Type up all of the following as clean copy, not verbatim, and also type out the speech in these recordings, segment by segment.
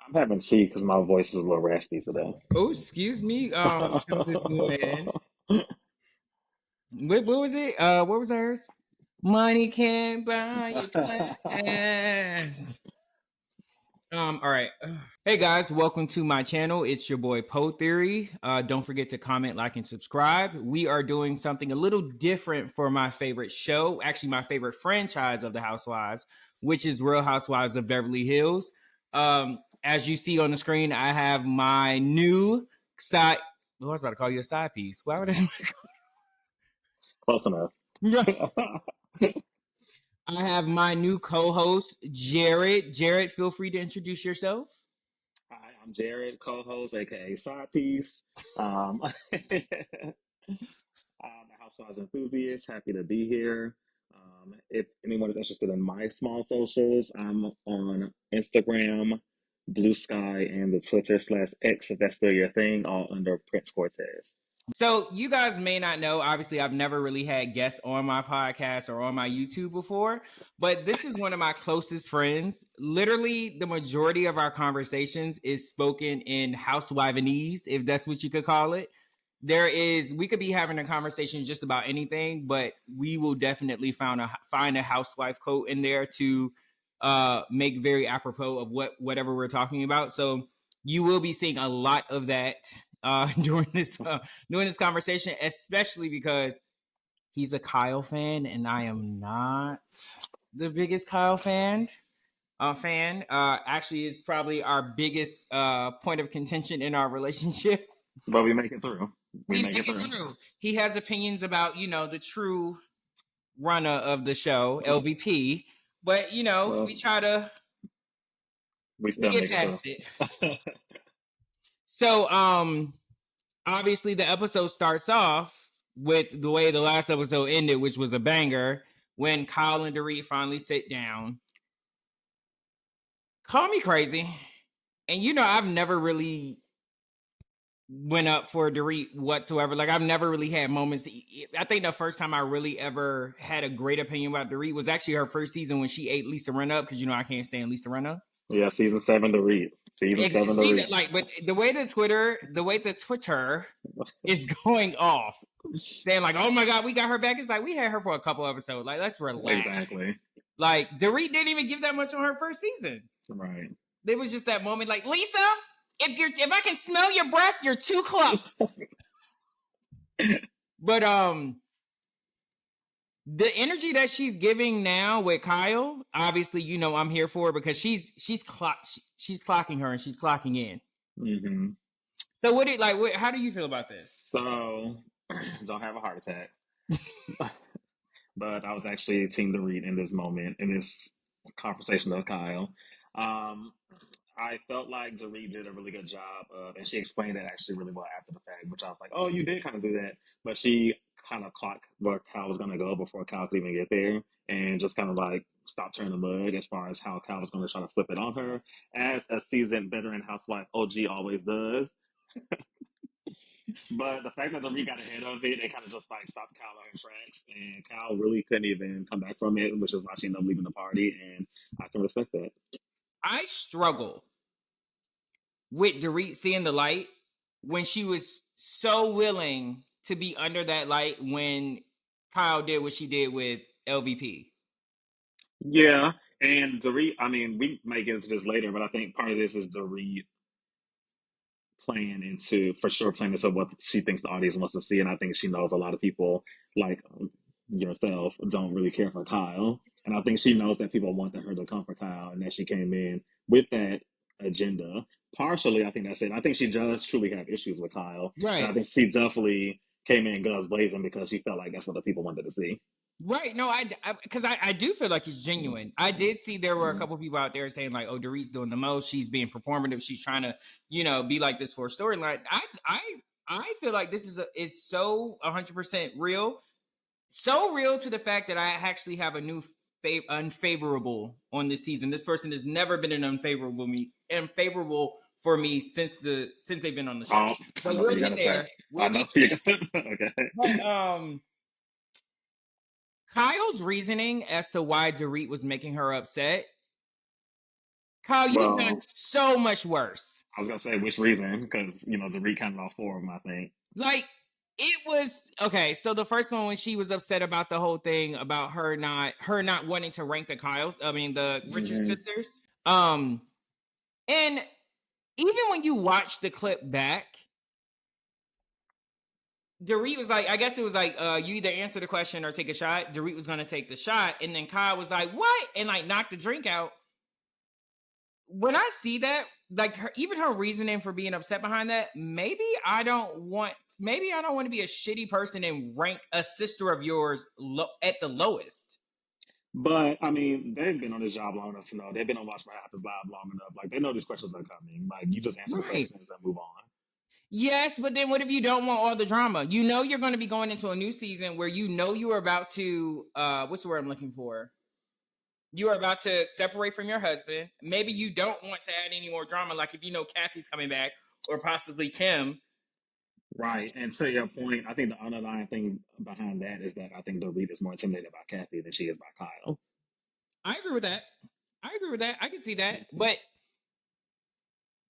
I'm having tea because my voice is a little raspy today. Oh, excuse me. How's this woman? What was it? What was hers? Money can't buy you class. All right. Hey guys, welcome to my channel. It's your boy Powetheory. Don't forget to comment, like, and subscribe. We are doing something a little different for my favorite show, actually my favorite franchise of the Housewives, which is Real Housewives of Beverly Hills. As you see on the screen, I have my new side. Oh, I was about to call you a side piece. Why would I? Close enough. I have my new co-host, Jared. Jared, feel free to introduce yourself. Hi, I'm Jared, co-host, aka Side Piece. I'm a Housewives enthusiast. Happy to be here. If anyone is interested in my small socials, I'm on Instagram, Blue Sky, and the Twitter/X if that's still your thing, all under Prince Cortez. So you guys may not know, obviously, I've never really had guests on my podcast or on my YouTube before, but this is one of my closest friends. Literally, the majority of our conversations is spoken in housewivenese, if that's what you could call it. We could be having a conversation just about anything, but we will definitely find a housewife quote in there to make very apropos of whatever we're talking about. So you will be seeing a lot of that during this conversation, especially because he's a Kyle fan and I am not the biggest Kyle fan. Actually, is probably our biggest point of contention in our relationship. But we make it through. We make it through. He has opinions about the true runner of the show, LVP, but Well, we try to we still get make past it it. through. So, obviously the episode starts off with the way the last episode ended, which was a banger, when Kyle and Dorit finally sit down. Call me crazy. And I've never really went up for Dorit whatsoever. Like, I've never really had moments. I think the first time I really ever had a great opinion about Dorit was actually her first season when she ate Lisa Rinna, because I can't stand Lisa Rinna. Yeah, season 7 to read. Season 7 to read. But the way the Twitter is going off, saying like, "Oh my God, we got her back." It's like we had her for a couple episodes. Like, let's relax. Exactly. Like, Dorit didn't even give that much on her first season. Right. There was just that moment, like, Lisa, if I can smell your breath, you're too close. But the energy that she's giving now with Kyle, obviously, I'm here for it because she's clocking her and she's clocking in. Mm-hmm. So how do you feel about this? So, don't have a heart attack. But I was actually Team Dorit in this moment, in this conversation with Kyle. I felt like Dorit did a really good job of, and she explained it actually really well after the fact, which I was like, oh, you did kind of do that. But she kind of clocked where Kyle was going to go before Kyle could even get there and just kind of like stopped turning the mug as far as how Kyle was going to try to flip it on her, as a seasoned veteran housewife OG always does. But the fact that the Dorit got ahead of it, it kind of just like stopped Kyle on her tracks, and Kyle really couldn't even come back from it, which is why she ended up leaving the party, and I can respect that. I struggle with Dorit seeing the light when she was so willing to be under that light when Kyle did what she did with LVP. Yeah, and Dorit, I mean, we might get into this later, but I think part of this is Dorit for sure, playing into what she thinks the audience wants to see, and I think she knows a lot of people like yourself don't really care for Kyle, and I think she knows that people want her to come for Kyle, and that she came in with that agenda. Partially, I think that's it. I think she does truly have issues with Kyle, Right. and I think she definitely came in guns blazing because she felt like that's what the people wanted to see. Right. No, because I do feel like it's genuine. I did see there were a couple people out there saying like, "Oh, Dorit's doing the most. She's being performative. She's trying to, be like this for a storyline." I feel like this is so 100% real, so real to the fact that I actually have a new unfavorable on this season. This person has never been an unfavorable for me since they've been on the show. But we'll get there. Okay. But, Kyle's reasoning as to why Dorit was making her upset Kyle, you've done Well, so much worse. I was gonna say which reason because Dorit counted all four of them. I think. Like, it was okay. So the first one, when she was upset about the whole thing about her not wanting to rank the Kyles, I mean the Richard Hmm. sisters. And even when you watch the clip back, Dorit was like, I guess it was like, you either answer the question or take a shot. Dorit was gonna take the shot, and then Kyle was like, "What?" and like knocked the drink out. When I see that, like even her reasoning for being upset behind that, maybe I don't want to be a shitty person and rank a sister of yours at the lowest. But I mean, they've been on this job long enough to know they've been on Watch What Happens Live long enough. Like they know these questions are coming. Like you just answer the Right. questions and move on. Yes, but then what if you don't want all the drama? You know you're going to be going into a new season where you know you are about to what's the word I'm looking for? You are about to separate from your husband. Maybe you don't want to add any more drama, like if you know Kathy's coming back or possibly Kim. Right. And to your point, I think the underlying thing behind that is that I think Dorit is more intimidated by Kathy than she is by Kyle. I agree with that. I agree with that. I can see that. But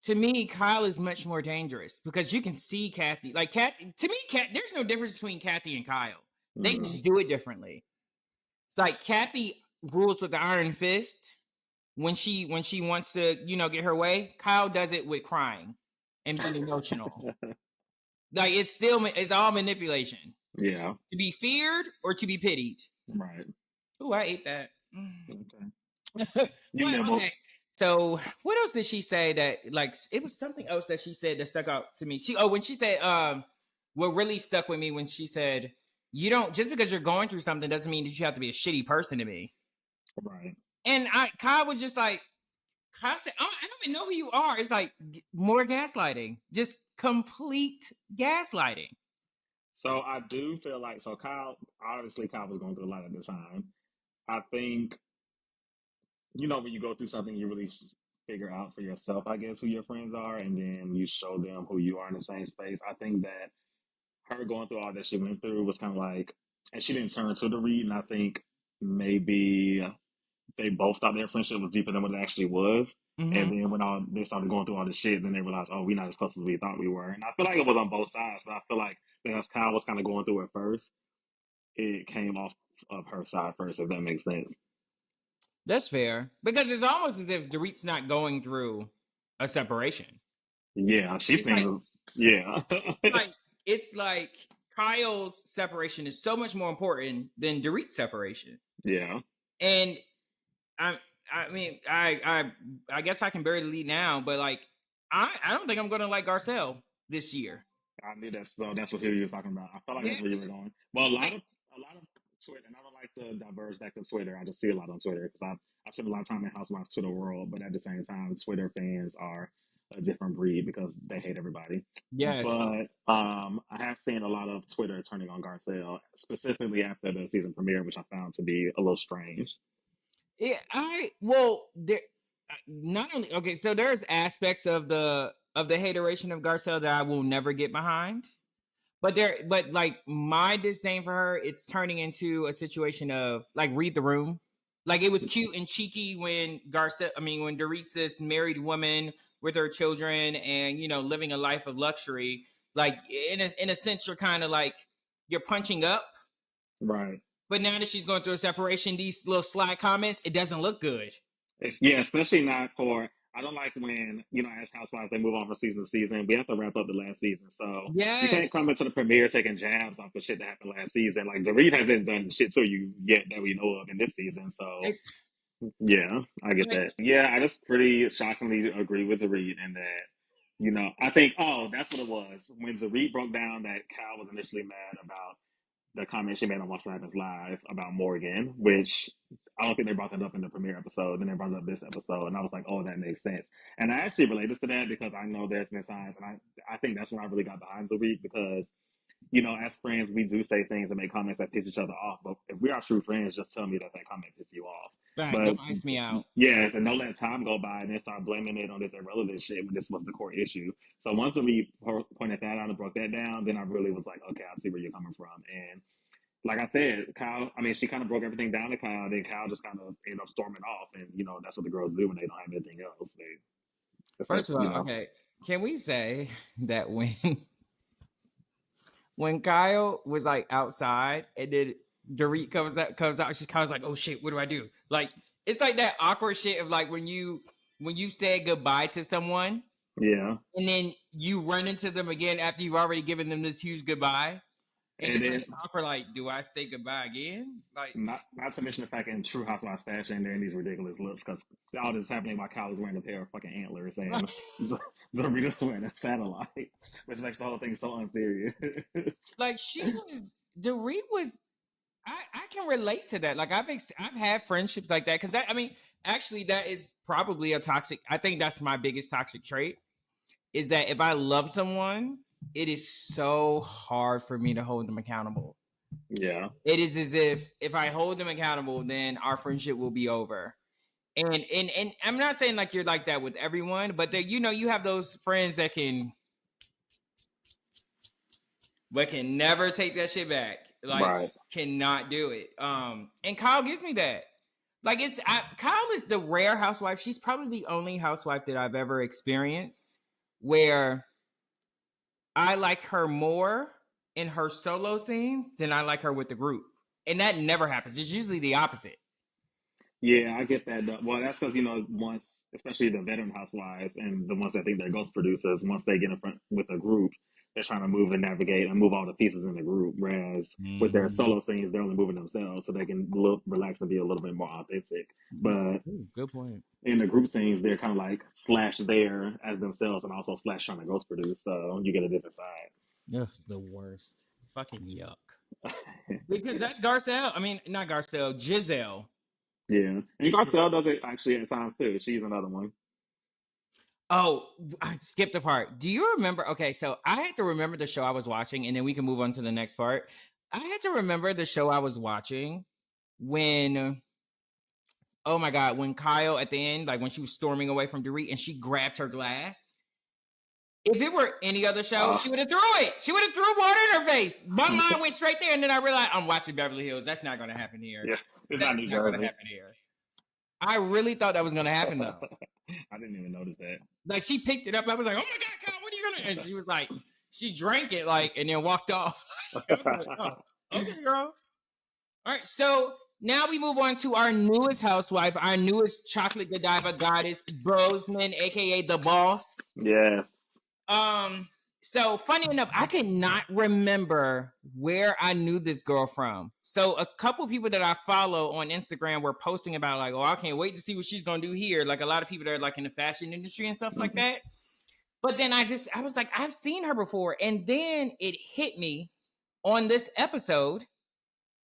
to me, Kyle is much more dangerous because you can see Kathy. Like Kathy, to me, there's no difference between Kathy and Kyle. They Mm. just do it differently. It's like Kathy rules with the iron fist when she wants to, get her way. Kyle does it with crying and being emotional. Like it's all manipulation. Yeah. To be feared or to be pitied. Right. Oh, I ate that. Okay. You What? nibble. Okay. So what else did she say that like it was something else that she said that stuck out to me? When she said what really stuck with me when she said you don't just because you're going through something doesn't mean that you have to be a shitty person to me. Right. And Kyle was just like Kyle said, I don't even know who you are. It's like more gaslighting. Just complete gaslighting. So I do feel like Kyle obviously Kyle was going through a lot at the time. I think when you go through something you really figure out for yourself, I guess, who your friends are, and then you show them who you are in the same space. I think that her going through all that she went through was kind of like, and she didn't turn to the read, and I think maybe they both thought their friendship was deeper than what it actually was. And Mm-hmm. then when they started going through all this shit, then they realized, oh, we're not as close as we thought we were. And I feel like it was on both sides, but I feel like as Kyle was kind of going through it first, it came off of her side first, if that makes sense. That's fair because it's almost as if Dorit's not going through a separation. Yeah, she It's like seems, yeah. like it's like Kyle's separation is so much more important than Dorit's separation. Yeah. And I I mean I guess I can bury the lead now, but like I don't think I'm gonna like Garcelle this year. I knew that. So that's what he was talking about. I felt like Yeah, that's where you were going. Well, like a lot of Twitter, and I don't like to diverge back to Twitter. I just see a lot on Twitter because I spend a lot of time in Housewives Twitter world, but at the same time, Twitter fans are a different breed because they hate everybody. yes. But I have seen a lot of Twitter turning on Garcelle, specifically after the season premiere, which I found to be a little strange. Yeah, there not only okay, so there's aspects of the hateration of Garcelle that I will never get behind. But like my disdain for her, it's turning into a situation of like read the room. Like it was cute and cheeky when when Dorit's this married woman with her children and living a life of luxury. Like in a sense, you're kind of like you're punching up. Right. But now that she's going through a separation, these little sly comments, it doesn't look good. Yeah, especially not for. I don't like when as housewives they move on from season to season. We have to wrap up the last season, so you Yes. can't come into the premiere taking jabs off the shit that happened last season. Like Dorit hasn't done shit to you yet that we know of in this season. So It- yeah, I get like, that. Yeah, I just pretty shockingly agree with Dorit in that. I think that's what it was when Dorit broke down that Kyle was initially mad about the comment she made on Watch What Happens Live about Morgan, which I don't think they brought that up in the premiere episode. Then they brought it up this episode, and I was like, "Oh, that makes sense." And I actually related to that because I know there's been times, and I think that's when I really got behind the week because as friends, we do say things and make comments that piss each other off. But if we are true friends, just tell me that comment pissed you off. fact, But don't ice me out. yes, and don't let time go by and then start blaming it on this irrelevant shit when this was the core issue. So once we pointed that out and broke that down, then I really was like, okay, I see where you're coming from. And like I said, Kyle. I mean, she kind of broke everything down to Kyle. Then Kyle just kind of ended up storming off, and that's what the girls do when they don't have anything else. It's like First of all, okay, can we say that when when Kyle was like outside and then Dorit comes out, she's kind of like, oh shit, what do I do? Like it's like that awkward shit of like when you say goodbye to someone yeah. and then you run into them again after you've already given them this huge goodbye. And And it's like then awkward, like, do I say goodbye again? Like not to mention the fact in true Housewives fashion, they're in these ridiculous looks because all this is happening while Kyle is wearing a pair of fucking antlers and Zarita's wearing a satellite, which makes the whole thing so unserious. like she was Dorit was I can relate to that. Like I've had friendships like that because that I mean actually that is probably a toxic. I think that's my biggest toxic trait is that if I love someone, it is so hard for me to hold them accountable. Yeah, It is as if I hold them accountable, then our friendship will be over. And I'm not saying like you're like that with everyone, but that you have those friends that can never take that shit back. Like right. cannot do it. And Kyle gives me that. Like Kyle is the rare housewife. She's probably the only housewife that I've ever experienced where I like her more in her solo scenes than I like her with the group. And that never happens. It's usually the opposite. Yeah, I get that. Well, that's because once, especially the veteran housewives and the ones that think they're ghost producers, once they get in front with a group, they're trying to move and navigate and move all the pieces in the group. Whereas with their Mm-hmm. solo scenes, they're only moving themselves, so they can look relax and be a little bit more authentic. But Ooh, good point. in the group scenes, they're kind of like slash there as themselves and also slash trying to ghost produce, so you get a different Ugh, the worst. Fucking yuck. side. Because that's Garcelle. I mean, not Garcelle, Giselle. Yeah, and Garcelle does it actually at times too. She's another one. Oh, I skipped a part. Do you remember? Okay, so I had to remember the show I was watching, and then we can move on to the next part. I had to remember the show I was watching when, oh my God, when Kyle at the end, like when she was storming away from Dorit and she grabbed her glass. If it were any other show, Uh, she would have threw it. She would have threw water in her face. My mind went straight there, and then I realized I'm watching Beverly Hills. That's not going to happen here. yeah, it's That's not New not going to Jersey. happen here. I really thought that was going to happen though. I didn't even notice that. Like she picked it up. I was like, "Oh my God, Kyle, what are you gonna?" And she was like, she drank it like, and then walked off. I was like, "Oh, okay, girl. All right." So now we move on to our newest housewife, our newest chocolate Godiva goddess, Brosman, aka the Boss. Yes. Um. So funny enough, I cannot remember where I knew this girl from. So a couple people that I follow on Instagram were posting about like, "Oh, I can't wait to see what she's gonna do here." Like a lot of people that are like in the fashion industry and stuff like Mhm. that. But then I was like, I've seen her before. And then it hit me on this episode.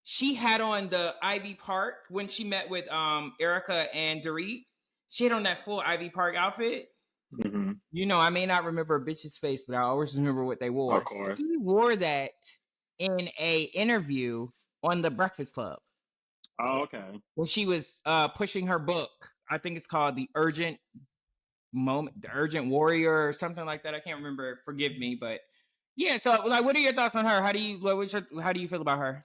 She had on the Ivy Park when she met with Erica and Dorit. She had on that full Ivy Park outfit. Mhm. I may not remember a bitch's face, but I always remember what they Of wore. course. She wore that in a interview on the Breakfast Club Oh, okay. when she was pushing her book. I think it's called The Urgent Warrior or something like that. I can't remember. Forgive me, but yeah. So, like, what are your thoughts on her? How do you feel about her?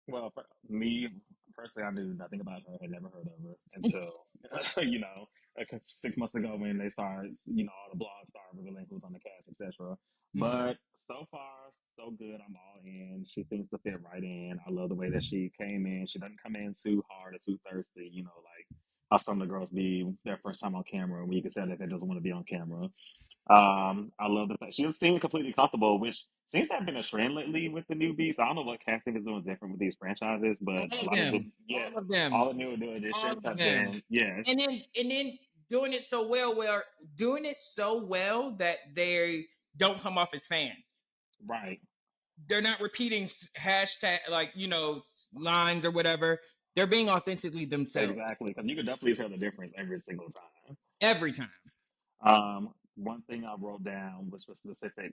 Well, for me personally, I knew nothing about her. Had never heard of her until like 6 months ago when they started, all the blogs started revealing who's on the cast, etc. Mhm. But so far, so good. I'm all in. She seems to fit right in. I love the way that she came in. She doesn't come in too hard or too thirsty. Like how some of the girls be their first time on camera, when you can tell that they doesn't want to be on camera. I love the fact she seems completely comfortable, which seems to have been a trend lately with the newbies. I don't know what casting is doing different with these franchises, but All a of lot of the them, yes, all of them, all the new all additions of have them, been yes, and then doing it so well, doing it so well that they don't come off as fans. right, They're not repeating hashtag like lines or whatever. They're being authentically themselves exactly. Because you could definitely tell the difference every single time. every time. One thing I wrote down, which was specific,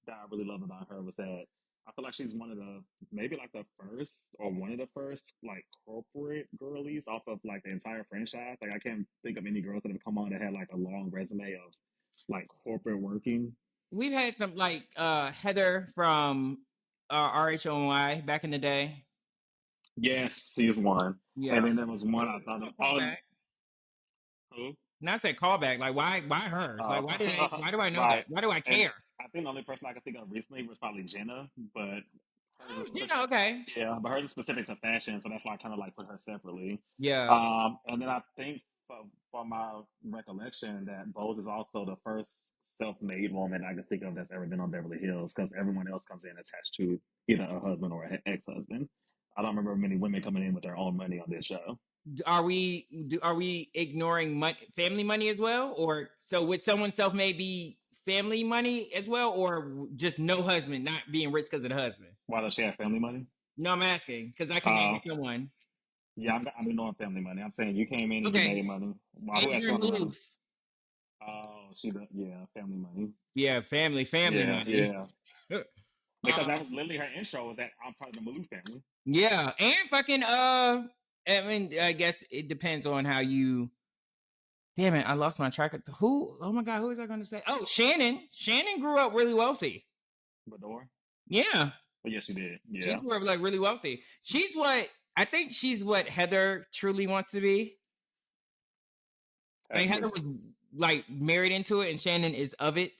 that I really love about her was that I feel like she's one of the maybe like the first or one of the first like corporate girlies off of like the entire franchise. Like I can't think of any girls that have come on that had like a long resume of like corporate working. We've had some like Heather from RHOY back in the day. Yes, she's one. And Yeah. then there was one I Ooh, thought of. call Oh, back. who? Not say callback. Like why her? Like why do I know that? Right. Why do I And care? I think the only person I could think of recently was probably Jenna, but hers Oh, is okay. yeah, but hers is specific to fashion, so that's why I kind of like put her separately. Yeah. And then I think for my recollection that Bose is also the first self-made woman I can think of that's ever been on Beverly Hills because everyone else comes in attached to either a husband or an ex-husband. I don't remember many women coming in with their own money on this show. Are we ignoring family money as well, or so would someone self-made be family money as well, or just no husband, not being rich because of the husband? Why does she have family money? No, I'm asking because I can name Uh, someone. yeah, I'm ignoring family money. I'm saying you came in and you Okay, made money. Why? Who has Adrian family money? Bluth. Oh, yeah, family money. Yeah, family Yeah, money. yeah. Because uh, that was literally her intro was that I'm part of the Malou family. yeah, and fucking I mean, I guess it depends on how you. Damn it, I lost my track of who. Oh my god, who was I going to say? Oh, Shannon. Shannon grew up really wealthy. Bador? Yeah, But yes, she did. she Yeah. grew up like really wealthy. I think she's what Heather truly wants to be. I mean, Heather Which was like married into it, and Shannon is of it.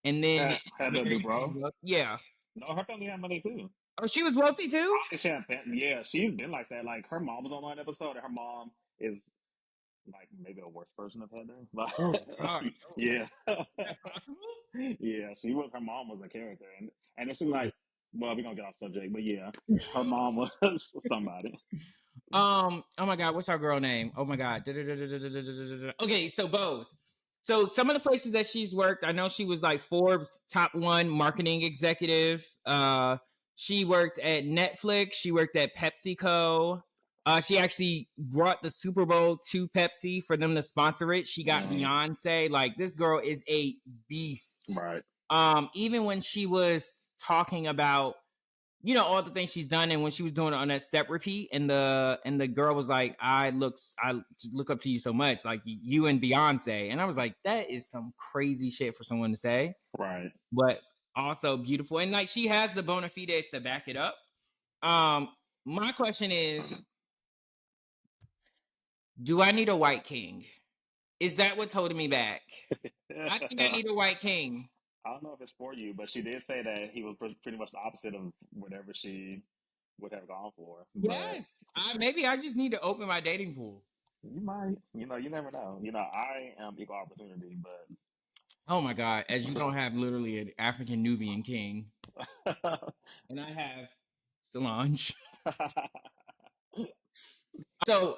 And then Heather married Dubrow. into it. Yeah. No, her family had money too. Oh, she was wealthy too. I think she had yeah, she's been like that. Like her mom was on one episode, and her mom is like maybe a worse version of Heather. Oh But God, oh, yeah, is that possible? yeah, her mom was a character, and it's like, well, we're gonna get off subject, but yeah, her mom was somebody. Oh my God, what's our girl name? Oh my God. Okay, so Bose. So some of the places that she's worked, I know she was like Forbes top 1 marketing executive. She worked at Netflix. She worked at PepsiCo. She actually brought the Super Bowl to Pepsi for them to sponsor it. She got Mm, Beyonce. Like this girl is a beast. right, Even when she was talking about all the things she's done, and when she was doing it on that step repeat, and the girl was like, I look up to you so much, like you and Beyonce. And I was like, that is some crazy shit for someone to say, right. but also beautiful, and like she has the bona fides to back it up. um my question is, do I need a white king? Is that what's holding me back? I think I need a white king. I don't know if it's for you, but she did say that he was pretty much the opposite of whatever she would have gone for. But Yes, maybe I just need to open my dating pool. you might, you never know. I am equal opportunity, but Oh my God, as you don't have literally an African Nubian king, and I have Solange. So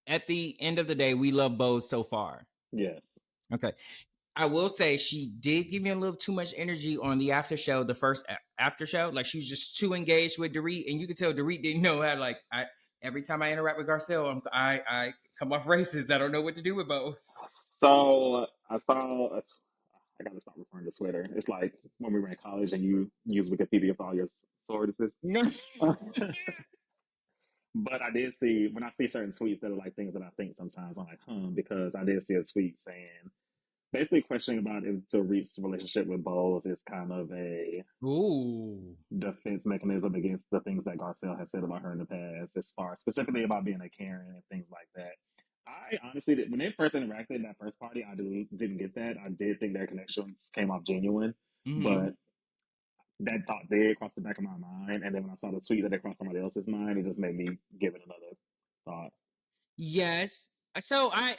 at the end of the day, we love Bose so far. yes, Okay. I will say she did give me a little too much energy on the after show, the first after show. Like she was just too engaged with Dorit, and you could tell Dorit didn't know how. Like every time I interact with Garcelle, I come off racist. I don't know what to do with Bose. so I saw. I gotta stop referring to Twitter. It's like when we were in college and you use Wikipedia for all your sources. No. But I did see when I see certain tweets that are like things that I think sometimes I'm like, because I did see a tweet saying basically questioning about if Dorit's relationship with Bose is kind of a Ooh. defense mechanism against the things that Garcelle has said about her in the past, as far specifically about being a Karen and things like that. I honestly, when they first interacted in that first party, I didn't get that. I did think their connections came off genuine, Mm-hmm. but that thought did cross the back of my mind. And then when I saw the tweet that it crossed somebody else's mind, it just made me give it another thought. Yes. So I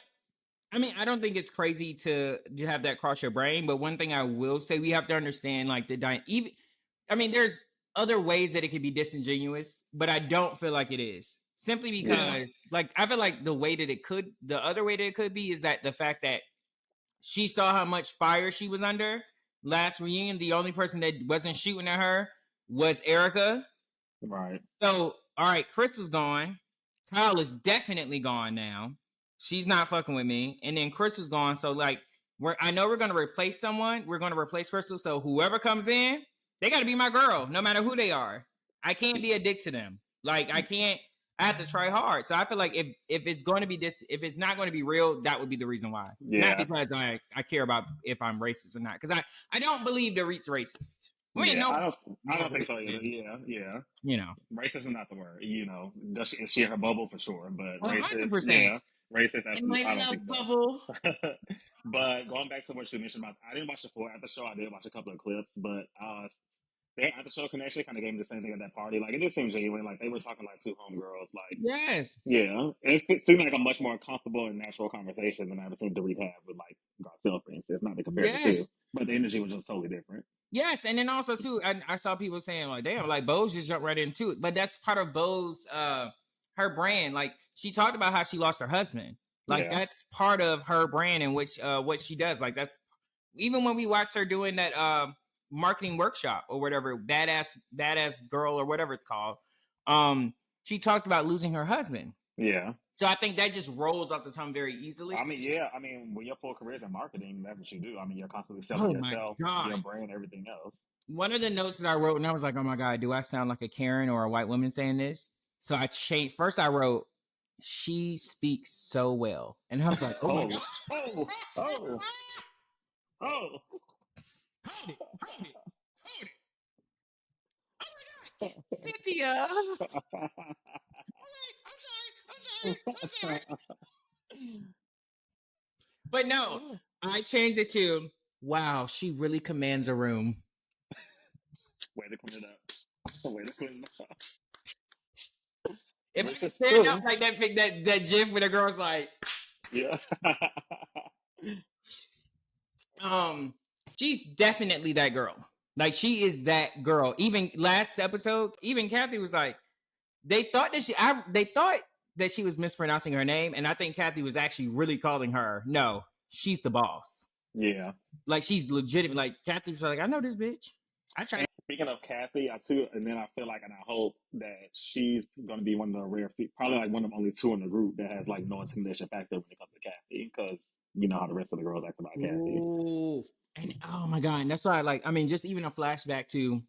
mean, I don't think it's crazy to have that cross your brain, but one thing I will say, we have to understand like even. I mean, there's other ways that it could be disingenuous, but I don't feel like it is. Simply Yeah, because, like, I feel like the other way that it could be is that the fact that she saw how much fire she was under last reunion. The only person that wasn't shooting at her was Erica. right. So, all right, Chris is gone. Kyle is definitely gone now. She's not fucking with me. And then Chris is gone. So, like, I know we're gonna replace someone. We're gonna replace Crystal. So whoever comes in, they gotta be my girl, no matter who they are. I can't be a dick to them. Like, I can't. I have to try hard. So I feel like if it's going to be if it's not going to be real, that would be the reason why. Not Yeah, because I care about if I'm racist or not. Because I don't believe Dorit's racist. I mean, no, I don't think so either. Yeah. you know, Racist is not the word. Is she in her bubble for sure? But racist, 100%. yeah, racist. In my I don't love think bubble. so. But going back to what you mentioned about, I didn't watch the full after show. I did watch a couple of clips, but their after show connection kind of gave me the same thing at that party. Like it just seemed genuine. Like they were talking like two homegirls. Like Yes. yeah, it seemed like a much more comfortable and natural conversation than I've seen Dorit have with like Garcelle, for instance. Not to compare the two, Yes. but the energy was just totally different. Yes. And then also too, I saw people saying like, damn, like Bo's just jumped right into it. But that's part of Bo's her brand. Like she talked about how she lost her husband. Like Yeah, that's part of her brand and which what she does. Like that's even when we watched her doing that marketing workshop or whatever, badass girl or whatever it's called. She talked about losing her husband. yeah. So I think that just rolls off the tongue very easily. I mean, yeah. I mean, when your full career is in marketing, that's what you do. I mean, you're constantly selling Oh my yourself, God. your brand, everything else. One of the notes that I wrote, and I was like, oh my God, do I sound like a Karen or a white woman saying this? So I changed. First, I wrote, she speaks so well. And I was like, oh my God. Oh, oh, oh. Hold it, hold it, hold it. Oh my God. Cynthia. I'm sorry. But no, I changed it to, wow, she really commands a room. Way to clean it up. Way to clean it up. If I can stand up like that gif where the girl's like, yeah. She's definitely that girl. Like she is that girl. Even last episode, even Kathy was like, they thought that she was mispronouncing her name, and I think Kathy was actually really calling her. No, she's the boss. Yeah. Like she's legitimate. Like Kathy was like, I know this bitch. I try. Speaking of Kathy, I feel like, and I hope that she's going to be one of the rare, probably like one of only two in the group that has like no intimidation factor when it comes to Kathy, because you know how the rest of the girls act about Kathy. Ooh. And oh my God, and that's why I mean, just even a flashback to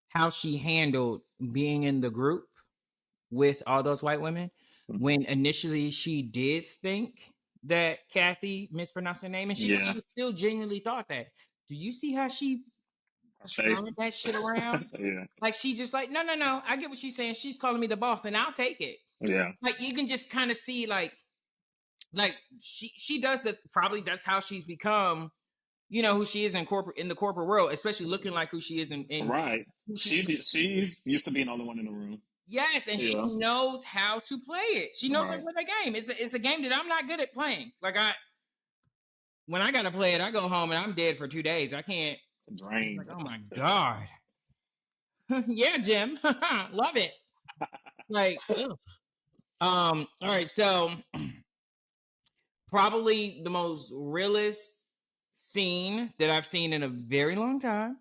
how she handled being in the group with all those white women. Mm-hmm. When initially she did think that Kathy mispronounced her name, and she still genuinely thought that. Do you see how she turned that shit around? Yeah. Like she's just like, no. I get what she's saying. She's calling me the boss, and I'll take it. Yeah. Like you can just kind of see, like she does that. Probably that's how she's become. You know who she is in the corporate world, especially looking like who she is in right. She's used to being the only one in the room. Yes, and she knows how to play it. She knows how to play the game. It's a game that I'm not good at playing. Like when I gotta play it, I go home and I'm dead for 2 days. I can't. Drained. Like, oh my God. Yeah, Jim. Love it. Like, ugh. All right, so probably the most realist scene that I've seen in a very long time.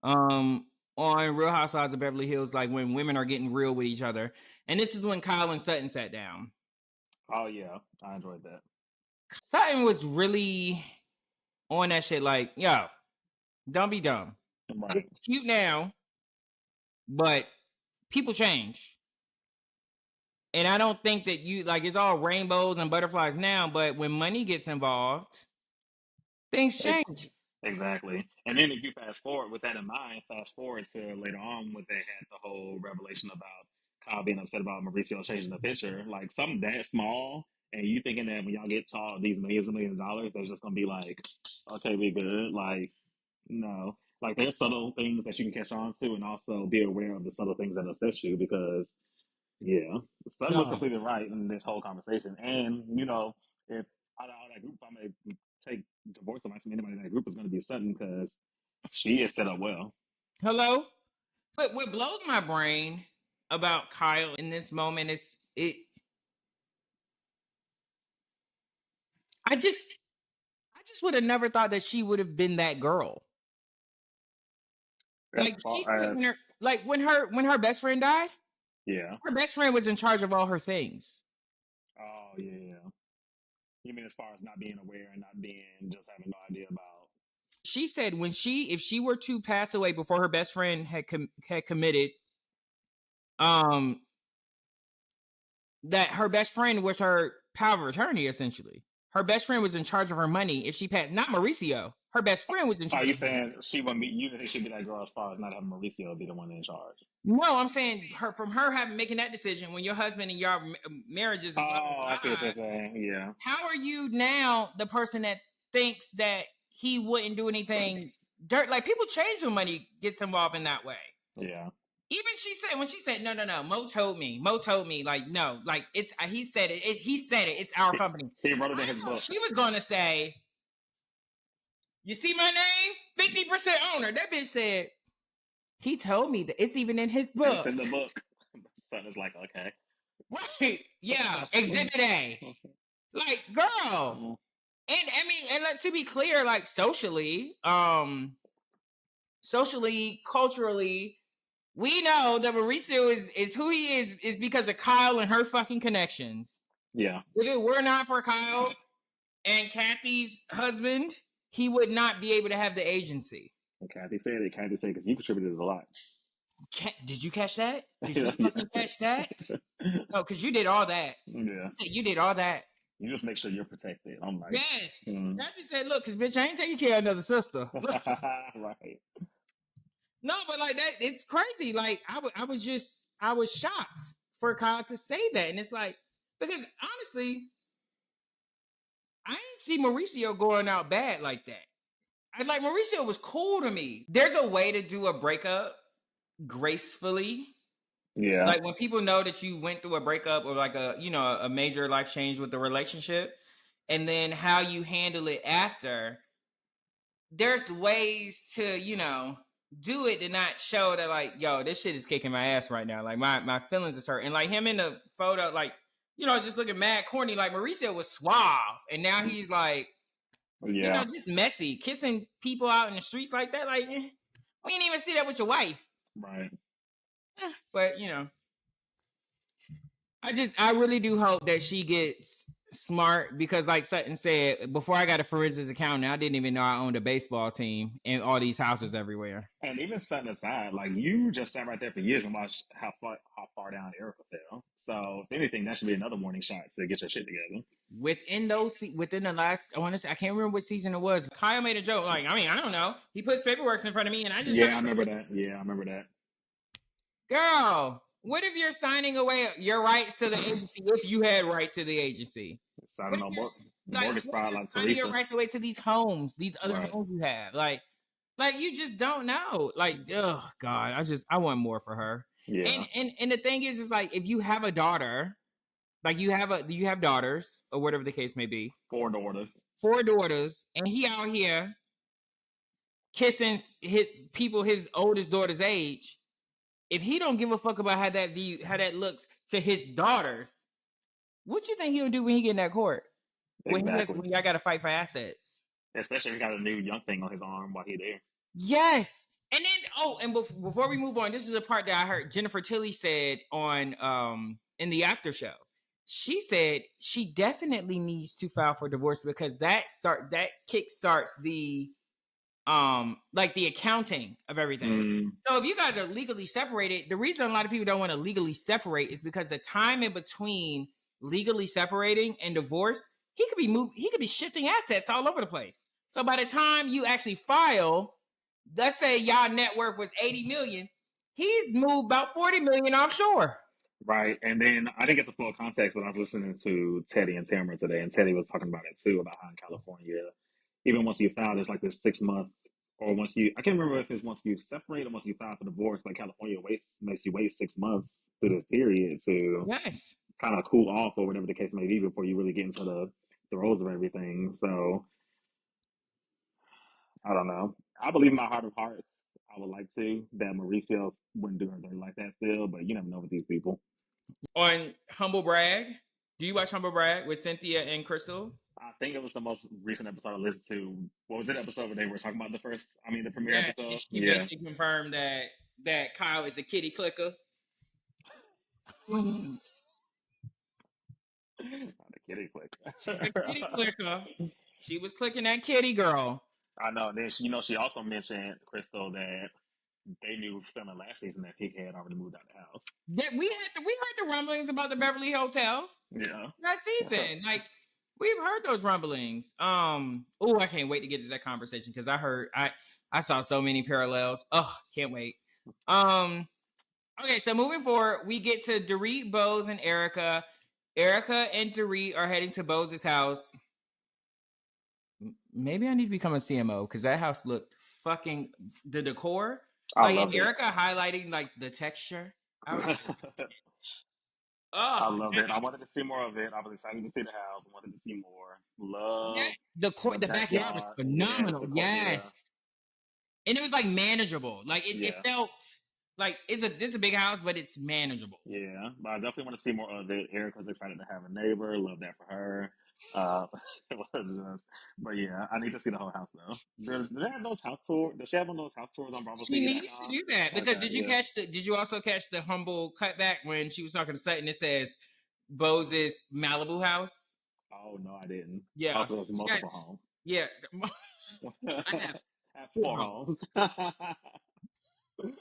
On Real Housewives of Beverly Hills, like when women are getting real with each other. And this is when Kyle and Sutton sat down. Oh, yeah. I enjoyed that. Sutton was really on that shit like, yo, don't be dumb. Right. It's cute now, but people change. And I don't think that it's all rainbows and butterflies now, but when money gets involved, things change. Exactly. And then if you fast forward with that in mind, fast forward to later on when they had the whole revelation about Kyle being upset about Mauricio changing the picture, like something that small, and you thinking that when y'all get to these millions and millions of dollars, they're just gonna be like, okay, we good. Like, no. Like there's subtle things that you can catch on to and also be aware of the subtle things that upset you because Sutton was completely right in this whole conversation. And, if out of all that group, I'm going to take divorce from anybody in that group is going to be Sutton because she is set up well. Hello? But what blows my brain about Kyle in this moment is I just would have never thought that she would have been that girl. Like she said when her best friend died. Yeah. Her best friend was in charge of all her things. Oh yeah. You mean as far as not being aware and not being just having no idea about? She said if she were to pass away before her best friend had committed, that her best friend was her power of attorney essentially. her best friend was in charge of her money. If she passed, not Mauricio, her best friend was in Are charge you of her money. saying she wouldn't be? You think she'd be that girl as far as not having Mauricio be the one in charge? No, I'm saying her having making that decision when your husband and your marriage is Oh, blah, blah, I see what blah. they're saying. Yeah. How are you now the person that thinks that he wouldn't do anything dirt? Like, people change when money gets involved in that way. Yeah. Even when she said, no, Mo told me, like, no, like, it's, he said it, it's our company. He wrote it in I his thought book. she was going to say, you see my name? 50% owner. That bitch said, he told me that it's even in his book. It's in the book. The son is like, okay. Right. Yeah. Exhibit A. Like, girl. And I mean, and let's be clear, like, socially, culturally, we know that Mauricio is who he is because of Kyle and her fucking connections. Yeah. If it were not for Kyle and Kathy's husband, he would not be able to have the agency. Kathy said it. Kathy said because you contributed a lot. Did you catch that? Did you fucking catch that? No, because you did all that. Yeah. You did all that. You just make sure you're protected. I'm like, yes. I just said, look, because bitch, I ain't taking care of another sister. Right. No, but like that, it's crazy. Like I was shocked for Kyle to say that, and it's like, because honestly, I didn't see Mauricio going out bad like that. Mauricio was cool to me. There's a way to do a breakup gracefully. Yeah. Like, when people know that you went through a breakup or like a major life change with the relationship, and then how you handle it after. There's ways to, do it to not show that, like, yo, this shit is kicking my ass right now. Like, my feelings is hurt. And like him in the photo, like, just looking mad corny. Like, Mauricio was suave, and now he's like, just messy, kissing people out in the streets like that. Like, we didn't even see that with your wife. Right. But I really do hope that she gets smart, because like Sutton said, before I got a forensics accountant, I didn't even know I owned a baseball team and all these houses everywhere. And even setting aside, like, you just sat right there for years and watched how far down Erica fell. So if anything, that should be another warning shot to get your shit together. Within the last, I want to say, I can't remember what season it was. Kyle made a joke, like, I mean, I don't know. He puts paperwork in front of me, and I just I remember that. Yeah, I remember that. Girl, what if you're signing away your rights to the agency if you had rights to the agency? Signing on mortgage fraud, like Teresa. Your rights away to these homes, these other homes you have, like you just don't know. Like, oh God, I want more for her. Yeah. And the thing is like, if you have a daughter, like you have daughters or whatever the case may be, 4 daughters, and he out here kissing his oldest daughter's age. If he don't give a fuck about how that looks to his daughters, what you think he'll do when he get in that court? Exactly. When y'all got to fight for assets. Especially if he got a new young thing on his arm while he's there. Yes. And then, before we move on, this is a part that I heard Jennifer Tilly said on in the after show. She said she definitely needs to file for divorce because that kick starts the like the accounting of everything. So if you guys are legally separated, the reason a lot of people don't want to legally separate is because the time in between legally separating and divorce, he could be shifting assets all over the place. So by the time you actually file, let's say y'all net worth was 80 million, he's moved about 40 million offshore. Right. And then I didn't get the full context, but I was listening to Teddy and Tamara today, and Teddy was talking about it too, about how in California, even once you file, there's like this 6 month, or I can't remember if it's once you separate or once you file for divorce, but California makes you wait 6 months through this period to kind of cool off or whatever the case may be before you really get into the throes of everything. So I don't know. I believe in my heart of hearts, I would like to, that Mauricio wouldn't do anything like that still, but you never know with these people. On Humble Brag, do you watch Humble Brag with Cynthia and Crystal? I think it was the most recent episode I listened to. What was it episode where they were talking about the premiere episode? She basically confirmed that Kyle is a kitty clicker. The kitty clicker. She's a kitty clicker. She was clicking that kitty girl. I know. Then she also mentioned, Crystal, that they knew filming last season that Pig had already moved out of the house. We heard the rumblings about the Beverly Hotel. Yeah. That season. Like, we've heard those rumblings. Oh, I can't wait to get to that conversation because I saw so many parallels. Oh, can't wait. Okay, so moving forward, we get to Dorit, Bose, and Erica. Erica and Dorit are heading to Bose's house. Maybe I need to become a CMO because that house looked fucking the decor. I Like and loved it. Erica highlighting like the texture. I was I oh loved it. I wanted to see more of it. I was excited to see the house. Wanted to see more. yeah. Love the The backyard was backyard. Yes, phenomenal. the court. Yeah, Yes. And it was like manageable. Like it yeah, felt like this is a big house, but it's manageable. yeah. But I definitely want to see more of it. Erica's excited to have a neighbor. Love that for her. Uh, it was just, but yeah, I need to see the whole house though. Do they have those house tours? Does she have one of those house tours on She needs to BravoTV.com? do that because Okay, yeah. did you also catch the humble cutback when she was talking to Sutton? It says Bose's Malibu house. Oh no, I didn't. Yeah. Also, there's She got, multiple homes. yeah. I have At four four homes. homes.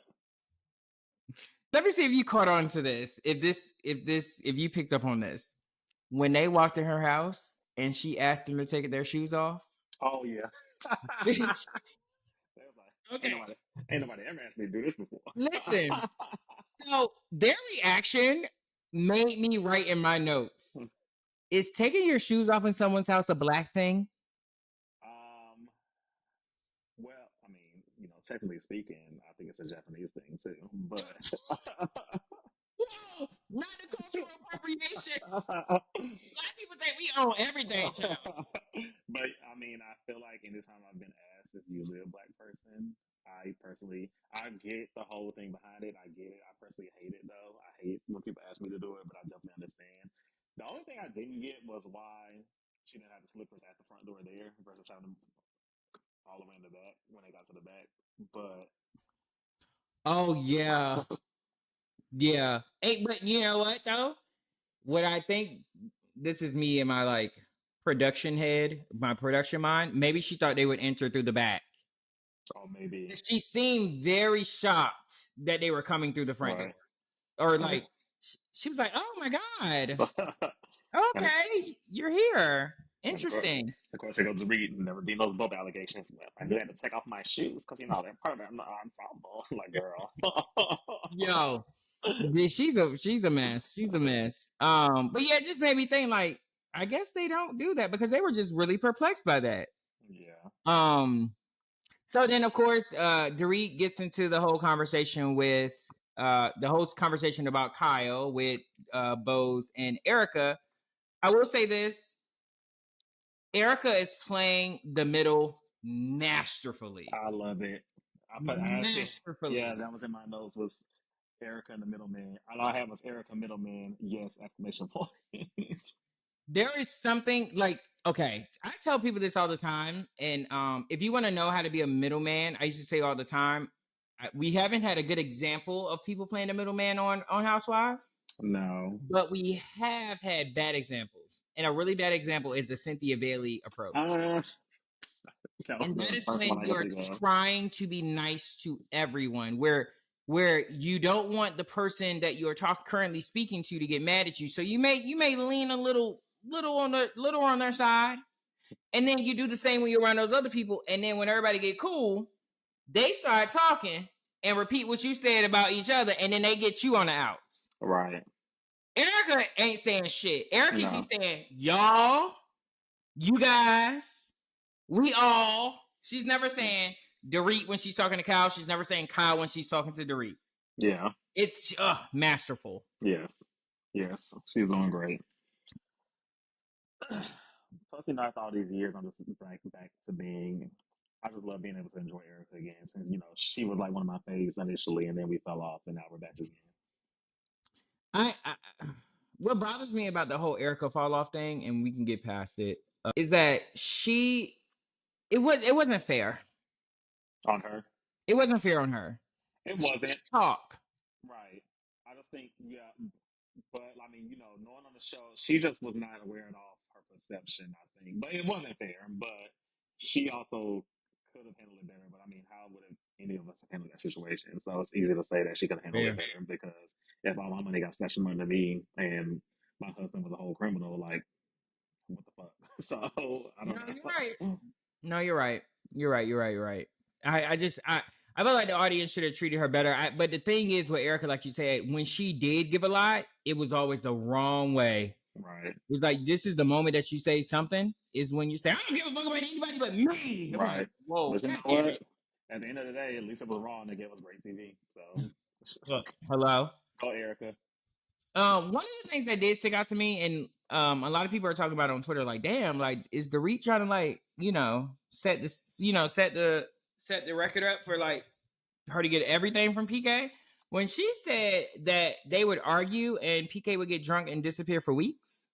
Let me see if you caught on to this. If you picked up on this. When they walked in her house and she asked them to take their shoes off. Oh yeah. Bitch. They was like, Okay. ain't nobody ever asked me to do this before. Listen. So their reaction made me write in my notes. Is taking your shoes off in someone's house a black thing? Well, I mean, technically speaking, I think it's a Japanese thing too. But Whoa, not the cultural appropriation. Black people think we own everything, child. but I mean, I feel like anytime I've been asked if you live black person, I get the whole thing behind it. I get it. I personally hate it though. I hate when people ask me to do it, but I definitely understand. The only thing I didn't get was why she didn't have the slippers at the front door there versus having them all the way in the back when they got to the back. But Oh yeah. Yeah. Hey, but you know what though? What I think this is me and my like production head, my production mind. Maybe she thought they would enter through the back. oh, maybe She seemed very shocked that they were coming through the front door. right, Or right. like she was like, "Oh my god. and Okay, you're here. and Interesting." of course, it goes to read and never be those bump allegations. Well, I knew I had to take off my shoes because they're part of the ensemble. Like, girl. Yo, she's a mess. She's a mess. But yeah, it just made me think like I guess they don't do that because they were just really perplexed by that. Yeah. So then of course Dorit gets into the whole conversation with the whole conversation about Kyle with Bose and Erica. I will say this. Erica is playing the middle masterfully. I love it. I actually, yeah, Masterfully. that was in my notes was Erica and the middleman. All I had was Erica middleman. Yes, exclamation point. There is something like okay, I tell people this all the time, and if you want to know how to be a middleman, I used to say all the time, we haven't had a good example of people playing the middleman on Housewives, No. but we have had bad examples, and a really bad example is the Cynthia Bailey approach. That was And that the is first one when I you could are think of. trying to be nice to everyone, where you don't want the person that you're currently speaking to get mad at you. So you may lean a little on their side, and then you do the same when you're around those other people. And then when everybody get cool, they start talking and repeat what you said about each other, and then they get you on the outs. Right. Erica ain't saying shit. Erica No. keeps saying y'all, you guys, we all. She's never saying Dorit when she's talking to Kyle. She's never saying Kyle when she's talking to Dorit. Yeah. It's masterful. Yes. Yes. She's doing great. Plus, after all these years, I'm just back to being. I just love being able to enjoy Erica again, since she was like one of my faves initially, and then we fell off, and now we're back again. I what bothers me about the whole Erica fall off thing, and we can get past it, is that it wasn't fair On her, It wasn't fair on her. it She wasn't talk. right. I just think, yeah, but I mean, knowing on the show, she just was not aware at all of her perception. I think, but it wasn't fair. But she also could have handled it better. But I mean, how would have any of us have handled that situation? So it's easy to say that she could have handled it Fair. better because if all my money got stashed under me and my husband was a whole criminal, like what the fuck? So I don't No, you're know. right. No, you're right. You're right. I feel like the audience should have treated her better. But the thing is with Erica, like you said, when she did give a lot, it was always the wrong way. Right, It was like, this is the moment that you say something, is when you say, I don't give a fuck about anybody but me. I'm like, right. whoa, But you know god damn what? it. At the end of the day, at least it was wrong. They gave us great TV. So Look, hello. go Erica. One of the things that did stick out to me, and a lot of people are talking about it on Twitter, like, damn, like, is Dorit trying to like, set this, set the record up for like her to get everything from PK? When she said that they would argue and PK would get drunk and disappear for weeks.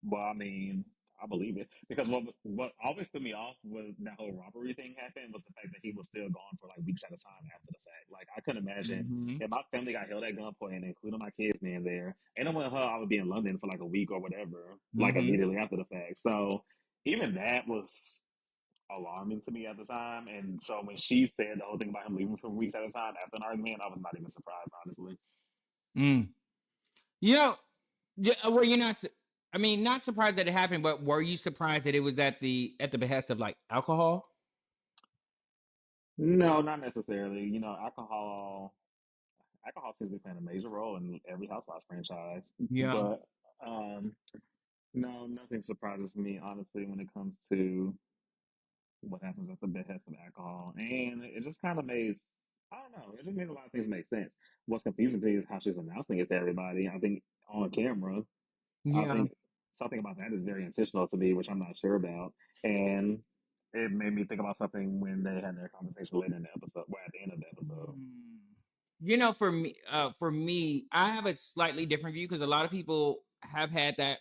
Well, I mean, I believe it because what always threw me off when that whole robbery thing happened was the fact that he was still gone for like weeks at a time after the fact. Like I couldn't imagine Mm-hmm. if my family got held at gunpoint, including my kids being there, and then with her, I would be in London for like a week or whatever, like Mm-hmm. immediately after the fact. So even that was alarming to me at the time. And so when she said the whole thing about him leaving for weeks at a time after an argument, I was not even surprised, honestly. Mm. You know, were you not? I mean, not surprised that it happened, but were you surprised that it was at the behest of like alcohol? No, not necessarily. You know, alcohol seems to be playing a major role in every Housewives franchise. Yeah. But um, no, nothing surprises me, honestly, when it comes to what happens at the behest of alcohol. And it just kind of makes, I don't know, it just made a lot of things make sense. What's confusing to me is how she's announcing it to everybody. I think on camera, I Yeah. think something about that is very intentional to me, which I'm not sure about. And it made me think about something when they had their conversation later in the episode, well, at the end of the episode. For me, I have a slightly different view because a lot of people have had that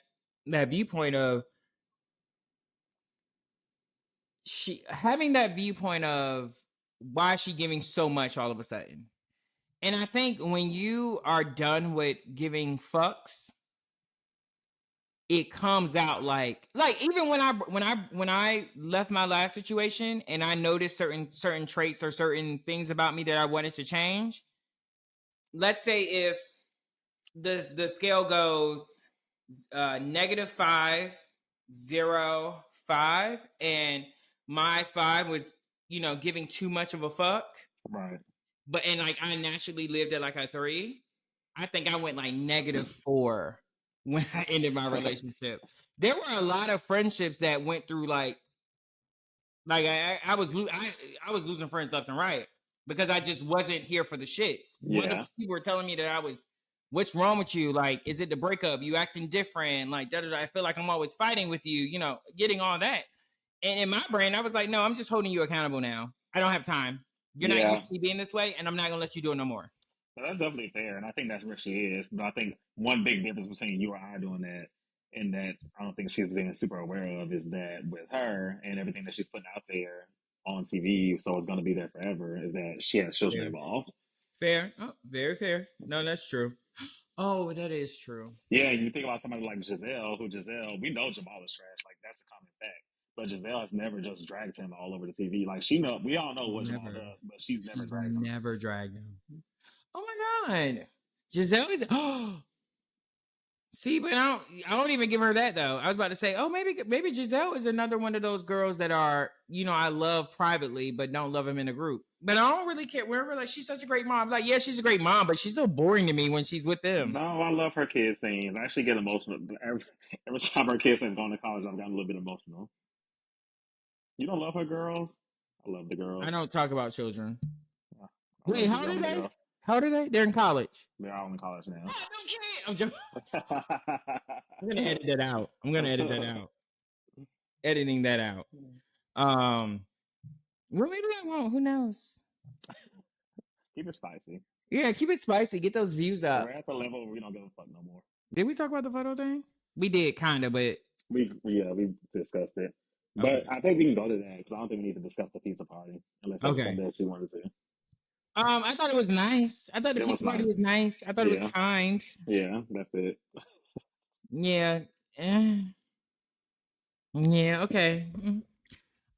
viewpoint of she having that viewpoint of why is she giving so much all of a sudden. And I think when you are done with giving fucks, it comes out like even when I left my last situation and I noticed certain traits or certain things about me that I wanted to change. Let's say if the scale goes -5, 0, 5, and my 5 was giving too much of a fuck, Right. but and like I naturally lived at like a 3. I think I went like -4 when I ended my relationship. There were a lot of friendships that went through like I was I was losing friends left and right because I just wasn't here for the shits. Mother Yeah. people were telling me that I was, what's wrong with you? Like, is it the breakup? You acting different? Like, da, da, da. I feel like I'm always fighting with you. Getting all that. And in my brain, I was like, no, I'm just holding you accountable now. I don't have time. You're not Yeah. used to me being this way, and I'm not gonna let you do it no more. Well, that's definitely fair, and I think that's where she is. But I think one big difference between you or I doing that, and that I don't think she's being super aware of, is that with her and everything that she's putting out there on TV, so it's going to be there forever, is that she has children Fair. involved. Fair. Oh, very fair. No, that's true. Oh, that is true. Yeah, and you think about somebody like Giselle, we know Jamal is trash, like that's a common fact. But Giselle has never just dragged him all over the TV. Like we all know what Jamal Never. does, but she's never She's dragged him. never dragged him. Oh my god, Giselle is. Oh, see, but I don't even give her that though. I was about to say, oh, maybe Giselle is another one of those girls that are, I love privately, but don't love him in a group. But I don't really care. We're like, she's such a great mom. Like, yeah, she's a great mom, but she's still boring to me when she's with them. No, I love her kids scenes. I actually get emotional every time her kids have gone to college. I've gotten a little bit emotional. You don't love her girls? I love the girls. I don't talk about children. I Wait, love the how old are they? girl. How old are they? They're in college. They're all in college now. Oh, no kidding. I'm joking. I'm gonna edit that out. Editing that out. Well, maybe I won't. Who knows? Keep it spicy. Yeah, keep it spicy. Get those views up. We're at the level where we don't give a fuck no more. Did we talk about the photo thing? We did, kind of, but We discussed it. But okay. I think we can go to that because I don't think we need to discuss the pizza party unless that was something that she wanted to. I thought it was nice. I thought the pizza party was nice. I thought it was kind. Yeah, that's it. Yeah. Yeah, okay.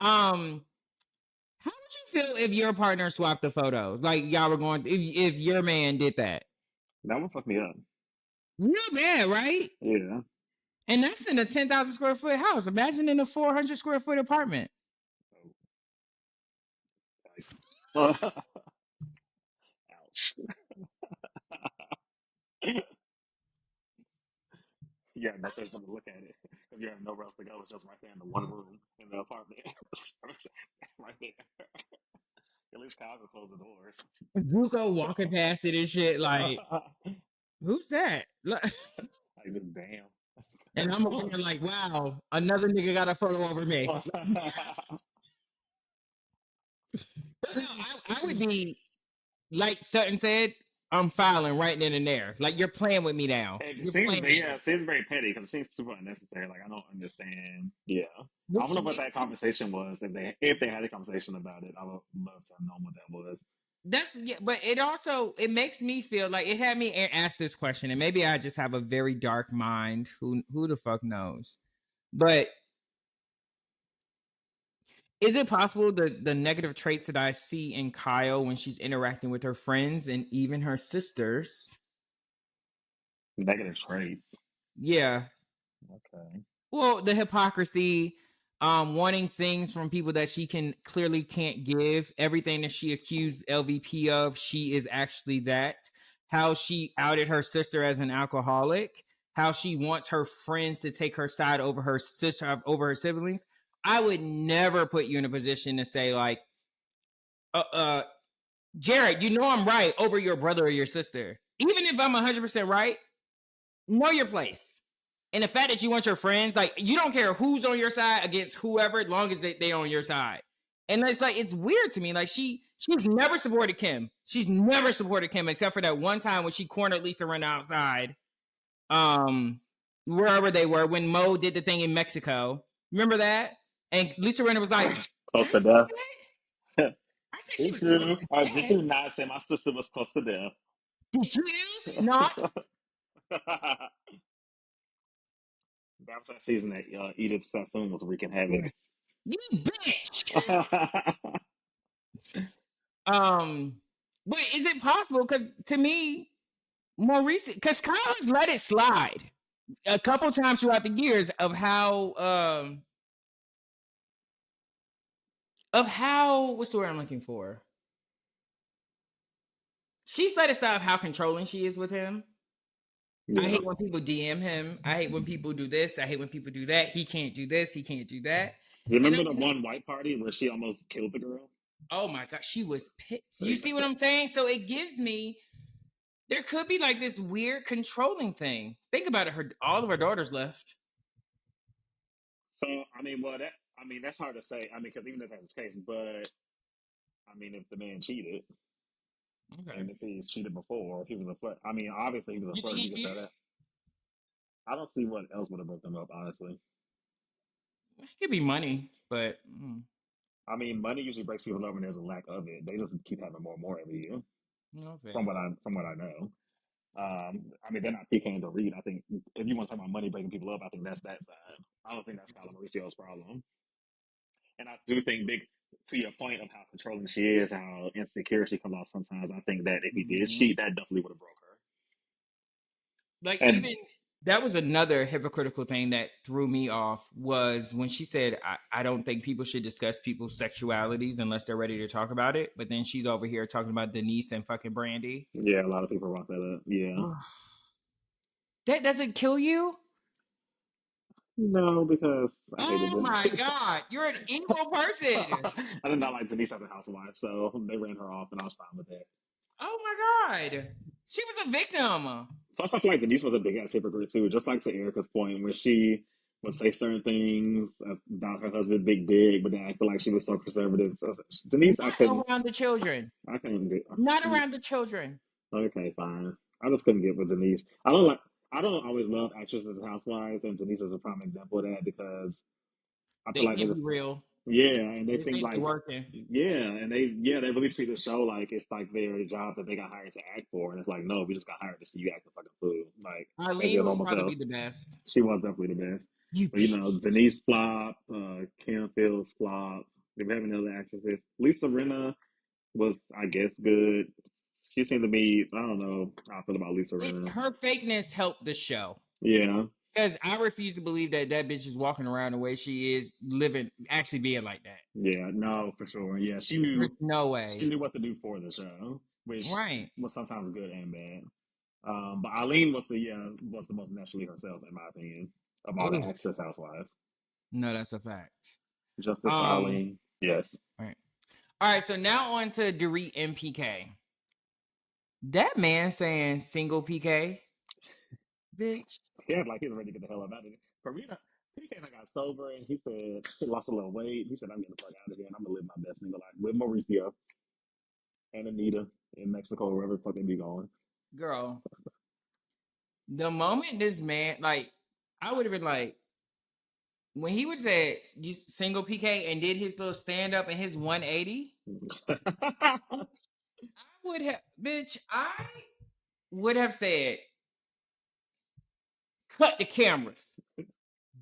How would you feel if your partner swapped the photos? Like y'all were going, if your man did that? That would fuck me up. Real bad, right? Yeah. And that's in a 10,000 square foot house. Imagine in a 400 square foot apartment. Ouch. Yeah, no place to look at it. If you have nowhere else to go, it's just right there in the one room in the apartment. Right there. At least Kyle can close the doors. Zuko walking past it and shit. Like, who's that? Like, just damn. And I'm over here like, wow, another nigga got a photo over me. But no, I would be like Sutton said, I'm filing right then and there. Like you're playing with me now. It You're seems, playing with yeah, me. it seems very petty because it seems super unnecessary. Like I don't understand. Yeah, I don't Which know what that conversation was. If they had a conversation about it, I would love to know what that was. that's yeah, but it also it makes me feel like it had me ask this question, and maybe I just have a very dark mind. Who the fuck knows? But is it possible the negative traits that I see in Kyle when she's interacting with her friends and even her sisters? Negative traits. Yeah. Okay. Well, the hypocrisy, wanting things from people that she can clearly can't give. Everything that she accused LVP of, she is actually that. How she outed her sister as an alcoholic. How she wants her friends to take her side over her sister, over her siblings. I would never put you in a position to say like, uh, uh Jared, you know I'm right over your brother or your sister. Even if I'm 100% right, know your place. And the fact that you want your friends, like you don't care who's on your side against whoever, as long as they on your side. And it's like it's weird to me. Like she's never supported Kim. She's never supported Kim except for that one time when she cornered Lisa Rinna outside, wherever they were when Mo did the thing in Mexico. Remember that? And Lisa Rinna was like, "Did Close I to say death. that? I said she Did was close you? to Or did death. you not say my sister was close to death? Did you not? That was that season that Edith Sassoon was wreaking havoc. You bitch." Um, but is it possible? Because to me, more recent, because Kyle has let it slide a couple times throughout the years of how what's the word I'm looking for? She's let it slide of how controlling she is with him. I Yeah. hate when people DM him. I hate when people do this. I hate when people do that. He can't do this. He can't do that. You And remember the one white party where she almost killed the girl? oh my god, she was pissed. You see what I'm saying? So it gives me there could be like this weird controlling thing. Think about it. Her all of her daughters left. So I mean, well, that's hard to say. I mean, because even if that's the case, but I mean, if the man cheated, Okay. and if he's cheated before, if he was a flirt, I mean, obviously he was a You think flirt. he You can say cheated? that. I don't see what else would have broke them up, honestly. It could be money, but I mean, money usually breaks people up when there's a lack of it. They just keep having more and more every year, no from fair. what I know. I mean, they're not PK and Dorit. I think if you want to talk about money breaking people up, I think that's that side. I don't think that's Kyla Mauricio's problem. And I do think big to your point of how controlling she is, how insecure she comes off sometimes. I think that if he did Mm-hmm. cheat, that definitely would have broke Like her. And even that was another hypocritical thing that threw me off was when she said, I don't think people should discuss people's sexualities unless they're ready to talk about it. But then she's over here talking about Denise and fucking Brandy. yeah, a lot of people brought that up. Yeah. That doesn't kill you? No, because I hated Oh my Denise. God. You're an evil person. I did not like Denise as a housewife, so they ran her off, and I was fine with that. Oh my God. She was a victim. Plus, I feel like Denise was a big ass hypocrite too, just like to Erica's point, where she would say certain things about her husband, Big Big, but then I feel like she was so conservative. So Denise, Not around the children. I couldn't get. Not around the children. Okay, fine. I just couldn't get with Denise. I don't always love actresses and housewives, and Denise is a prime example of that because I feel They like they can't be just real. yeah, and they They think think they're like working. they really treat the show like it's like their job that they got hired to act for, and it's like no, we just got hired to see you act the fucking fool, like as Eileen your will normal probably self. be the best. She was definitely the best, You but Denise flop, Kim Fields flop. If we have any other actresses, Lisa Rinna was I guess good. She seemed to be I don't know how I feel about Lisa Rinna. her fakeness helped the show. Yeah. Because I refuse to believe that that bitch is walking around the way she is, living, actually being like that. Yeah, no, for sure. Yeah, There's no she way. knew what to do for the show, which Right. was sometimes good and bad. But Eileen was the most naturally herself, in my opinion, of all the Ugh. actress housewives. No, that's a fact. Justice for Um, Eileen. Yes. right. All right, so now on to Dorit and PK. That man saying single PK, bitch. He was ready to get the hell out of it. Farina, PK got sober and he said he lost a little weight. He said, I'm getting the fuck out of here and I'm gonna live my best single life with Mauricio and Anita in Mexico, wherever the fuck they be going. Girl, the moment this man, like, I would have been like, when he was at single PK and did his little stand up and his 180, I would have, bitch, I would have said, cut the cameras.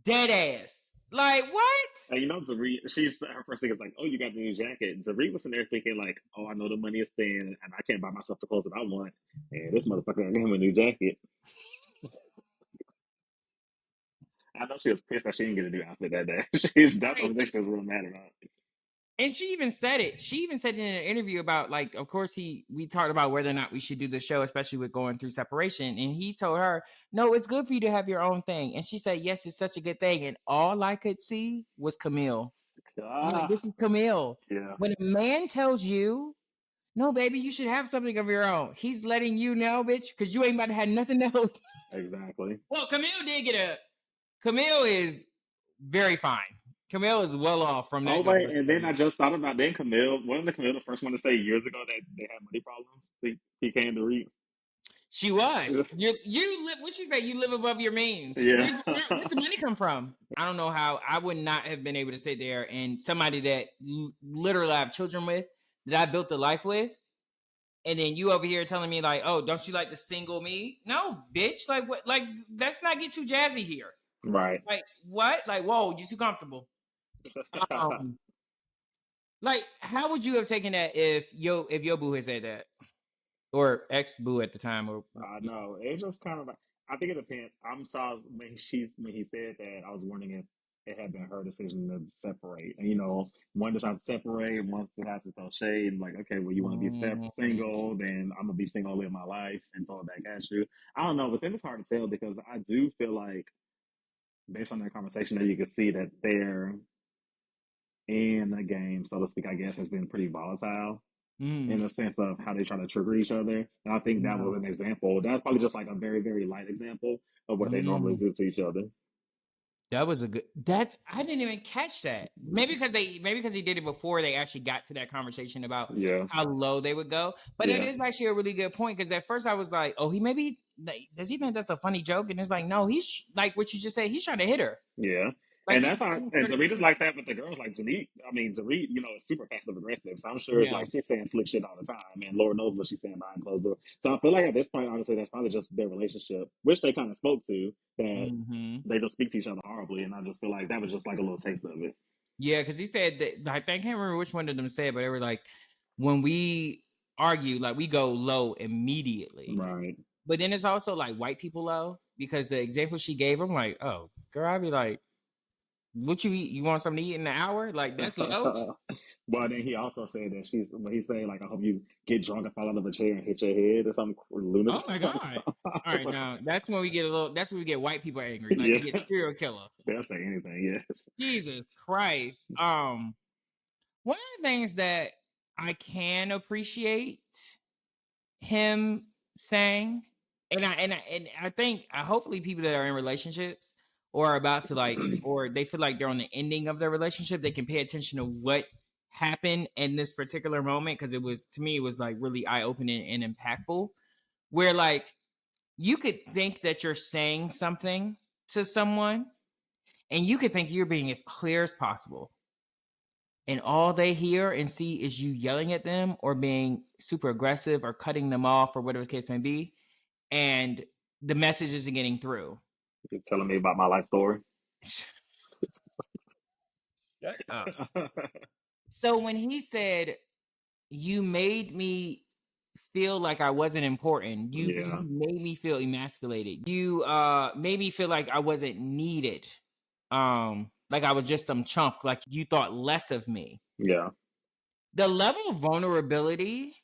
Dead ass. Like, what? And you know, Zarie, her first thing is like, "Oh, you got the new jacket." Zarie was in there thinking like, "Oh, I know the money is thin, and I can't buy myself the clothes that I want." And this motherfucker got him a new jacket. I know she was pissed that she didn't get a new outfit that day. That's the Right. only thing she was real mad about. And she even said it. She even said it in an interview about, like, of course we talked about whether or not we should do the show, especially with going through separation. And he told her, no, it's good for you to have your own thing. And she said, yes, it's such a good thing. And all I could see was Camille. I'm like, Ah, this is Camille. yeah, When a man tells you, no, baby, you should have something of your own, he's letting you know, bitch, because you ain't about to have nothing else. exactly. Well, Camille is very fine. Camille is well off from Oh that wait, and then I divorce. just thought about then Camille. Wasn't the Camille the first one to say years ago that they had money problems? PK and Dorit. She was. You live. What she said? You live above your means. Yeah. Where'd the money come from? I don't know how. I would not have been able to sit there and somebody that literally I have children with, that I built a life with, and then you over here telling me like, oh, don't you like the single me? No, bitch. Like what? Like let's not get too jazzy here. Right. Like what? Like whoa, you too comfortable. Um, like how would you have taken that if your boo had said that, or ex boo at the time, or No, it's just kind of like I think it depends. I'm sorry when he said that I was wondering if it had been her decision to separate. And one decides to separate, one decides to throw shade. And like, okay, well, you want to be single, then I'm gonna be single, live my life, and throw it back at you. I don't know, but then it's hard to tell because I do feel like based on that conversation that you can see that they're in the game, so to speak. I guess has been pretty volatile in mm, the sense of how they try to trigger each other. And I think that no. was an example. That's probably just like a very, very light example of what they normally Mm. do to each other. That was a good. That's I didn't even catch that. Maybe because he did it before they actually got to that conversation about Yeah, how low they would go. But it yeah, is actually a really good point because at first I was like, oh, he maybe like, does he think that's a funny joke? And it's like, no, he's like what you just said. He's trying to hit her. yeah. Like And he's that's how, trying and to- Zarita's like that, but the girls like Zarit, is super passive aggressive. So I'm sure it's yeah. like she's saying slick shit all the time, and Lord knows what she's saying behind closed doors. So I feel like at this point, honestly, that's probably just their relationship, which they kind of spoke to, that Mm-hmm. they just speak to each other horribly. And I just feel like that was just like a little taste of it. Yeah, because he said that like, I can't remember which one of them said, but they were like, when we argue, like we go low immediately. Right. But then it's also like white people low because the example she gave him, like, oh, girl, I'd be like, what you eat? You want something to eat in an hour? Like that's low. But then he also said that when he's saying like, I hope you get drunk and fall out of a chair and hit your head or something Oh lunatic. my god! I All was right, like, now that's when we get a little. That's when we get white people angry, like they yeah, get serial killer. they'll say anything. Yes. Jesus Christ. One of the things that I can appreciate him saying, and I think hopefully people that are in relationships or are about to like or they feel like they're on the ending of their relationship, they can pay attention to what happened in this particular moment because it was to me it was like really eye-opening and impactful where like you could think that you're saying something to someone and you could think you're being as clear as possible and all they hear and see is you yelling at them or being super aggressive or cutting them off or whatever the case may be, and the message isn't getting through. You're telling me about my life story. Shut up. So when he said, "You made me," feel like I wasn't important. You Yeah. made me feel emasculated. You made me feel like I wasn't needed. Like I was just some chunk, like you thought less of me. Yeah. The level of vulnerability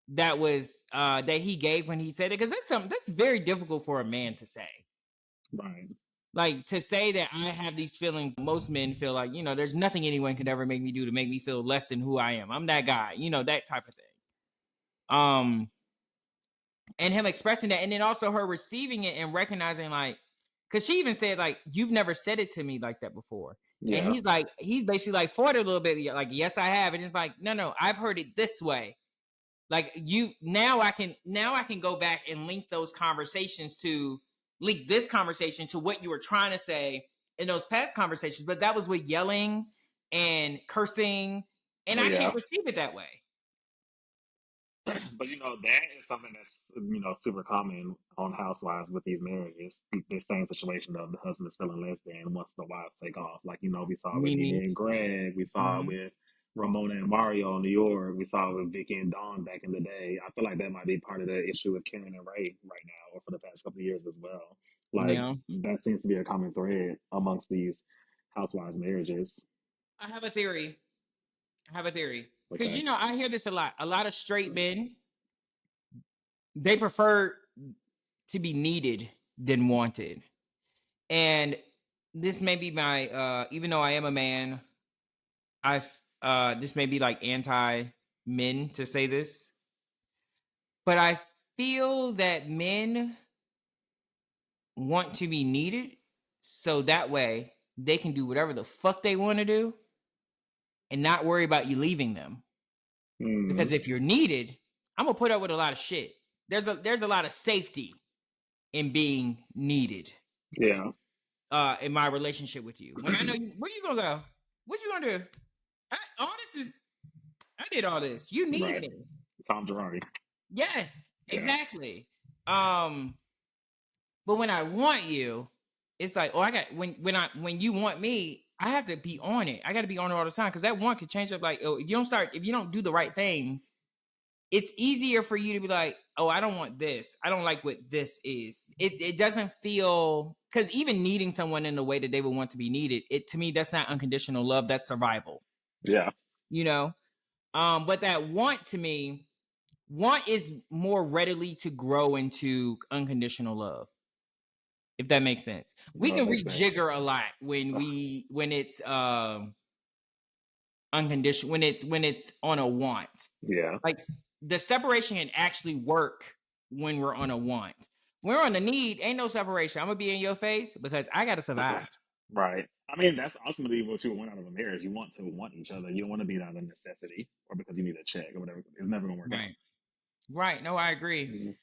that was that he gave when he said it, because that's very difficult for a man to say. Right. Like to say that I have these feelings, most men feel like, there's nothing anyone could ever make me do to make me feel less than who I am. I'm that guy, that type of thing. And him expressing that, and then also her receiving it and recognizing, like, because she even said, like, you've never said it to me like that before. And Yeah. he's basically like for it a little bit, like, yes, I have. And it's like, no, I've heard it this way. Like now I can go back and link this conversation to what you were trying to say in those past conversations. But that was with yelling and cursing, and Oh I yeah. can't receive it that way. But that is something that's super common on Housewives with these marriages. This same situation of the husband is feeling less than once the wives take off. Like we saw it with Mimi. Nene and Greg. We saw it Mhm. with Ramona and Mario in New York. We saw it with Vicky and Dawn back in the day. I feel like that might be part of the issue with Karen and Ray right now, or for the past couple of years as well. Like Yeah. that seems to be a common thread amongst these Housewives marriages. I have a theory. Because Okay. I hear this a lot. A lot of straight men, they prefer to be needed than wanted. And this may be my even though I am a man, I've this may be like anti men to say this, but I feel that men want to be needed so that way they can do whatever the fuck they want to do and not worry about you leaving them. Mm, Because if you're needed, I'm gonna put up with a lot of shit. There's a lot of safety in being needed yeah. in my relationship with you. When I know you, where you gonna go? What you gonna do? I did all this. You need Right. me. Tom Girardi. Yes, Yeah. exactly. Um, but when I want you, it's like, oh, I got when you want me, I have to be on it. I got to be on it all the time because that one could change up. Like, oh, if you don't do the right things, it's easier for you to be like, oh, I don't want this. I don't like what this is. It doesn't feel, because even needing someone in the way that they would want to be needed, it to me that's not unconditional love. That's survival. Yeah. You know. But that want to me, want is more readily to grow into unconditional love, if that makes sense. We No, it can makes sense. rejigger a lot when it's unconditional, when it's on a want. Yeah. Like the separation can actually work when we're on a want. When we're on a need, ain't no separation. I'm gonna be in your face because I gotta survive. Right. I mean, that's ultimately what you want out of a marriage. You want to want each other. You don't want to be out of necessity or because you need a check or whatever. It's never gonna work out. Right. Right. No, I agree. Mhm.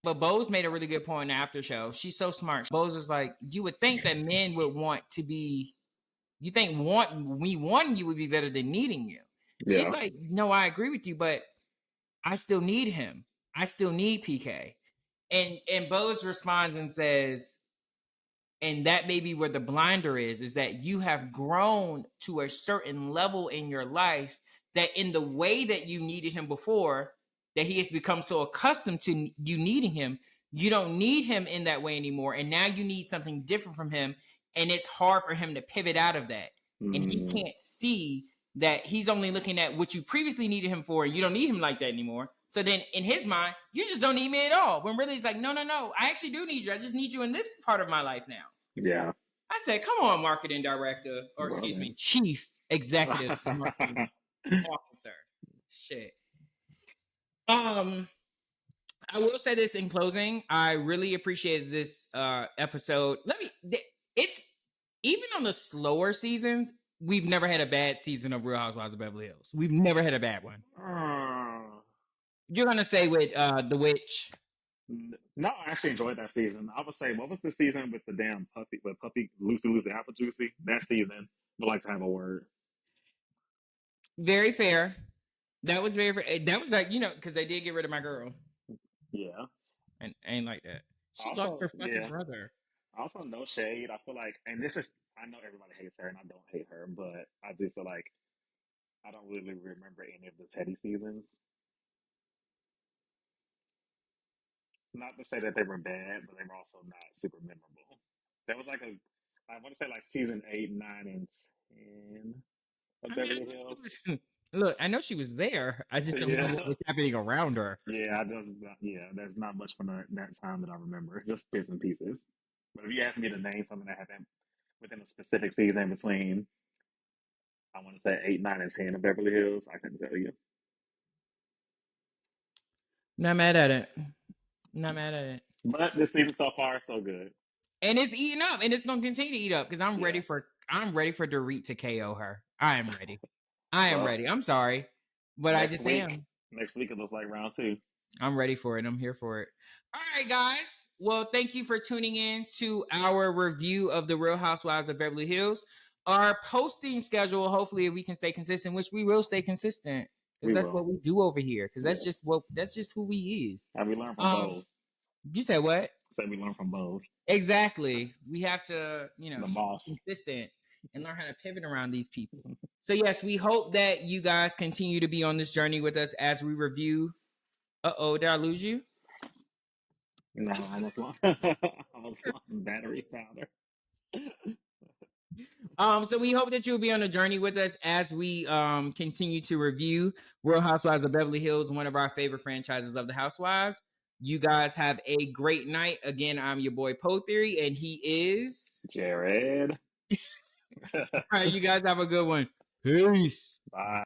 But Bose made a really good point in the after show. She's so smart. Bose is like, you would think that men would want to be, you think wanting you would be better than needing you. She's Yeah. like, no, I agree with you, but I still need him. I still need PK. And Bose responds and says, and that may be where the blinder is that you have grown to a certain level in your life that in the way that you needed him before, that he has become so accustomed to you needing him, you don't need him in that way anymore. And now you need something different from him. And it's hard for him to pivot out of that. And he Mm, can't see that he's only looking at what you previously needed him for. And you don't need him like that anymore. So then in his mind, you just don't need me at all. When really it's like, no. I actually do need you. I just need you in this part of my life now. yeah. I said, come on, marketing director, or Well excuse me, then. chief executive marketing officer. Shit. Um, I will say this in closing. I really appreciated this episode. It's even on the slower seasons, we've never had a bad season of Real Housewives of Beverly Hills. We've never had a bad one. You're gonna say with the witch. No, I actually enjoyed that season. I would say, what was the season with the damn puppy, with puppy Lucy Apple Juicy? That season, would like to have a word. Very fair. That was very fair. That was like, because they did get rid of my girl. Yeah. And ain't like that. She lost Also, her fucking yeah. brother. Also, no shade. I feel like, and this is, I know everybody hates her, and I don't hate her, but I do feel like I don't really remember any of the Teddy seasons. Not to say that they were bad, but they were also not super memorable. There was like I want to say like season 8, 9, and 10 of I mean, I Beverly know she Hills. was. Look, I know she was there. I just don't know Yeah, what was happening around her. yeah. There's not much from that time that I remember. Just bits and pieces. But if you ask me to name something that happened within a specific season between, I want to say 8, 9, and 10 of Beverly Hills, I couldn't tell you. Not mad at it. Not mad at it. But this season so far, so good. And it's eating up, and it's gonna continue to eat up because Yeah. I'm ready for Dorit to KO her. I am ready. I am Well, ready. I'm sorry, but I next just week, am. next week it looks like round 2. I'm ready for it. I'm here for it. All right, guys. Well, thank you for tuning in to our review of the Real Housewives of Beverly Hills. Our posting schedule, hopefully, if we can stay consistent, which we will stay consistent because We that's will. what we do over here. Because Yeah. that's just who we is. And we learn from Um, both. you said what? Say we learn from both. Exactly. We have to, The boss. be consistent and learn how to pivot around these people. So yes, we hope that you guys continue to be on this journey with us as we review. Did I lose you? No, I almost lost. Almost lost battery powder. So we hope that you'll be on a journey with us as we continue to review Real Housewives of Beverly Hills, one of our favorite franchises of the Housewives. You guys have a great night. Again, I'm your boy Powetheory, and he is Jared. all right. You guys have a good one. Peace. Bye.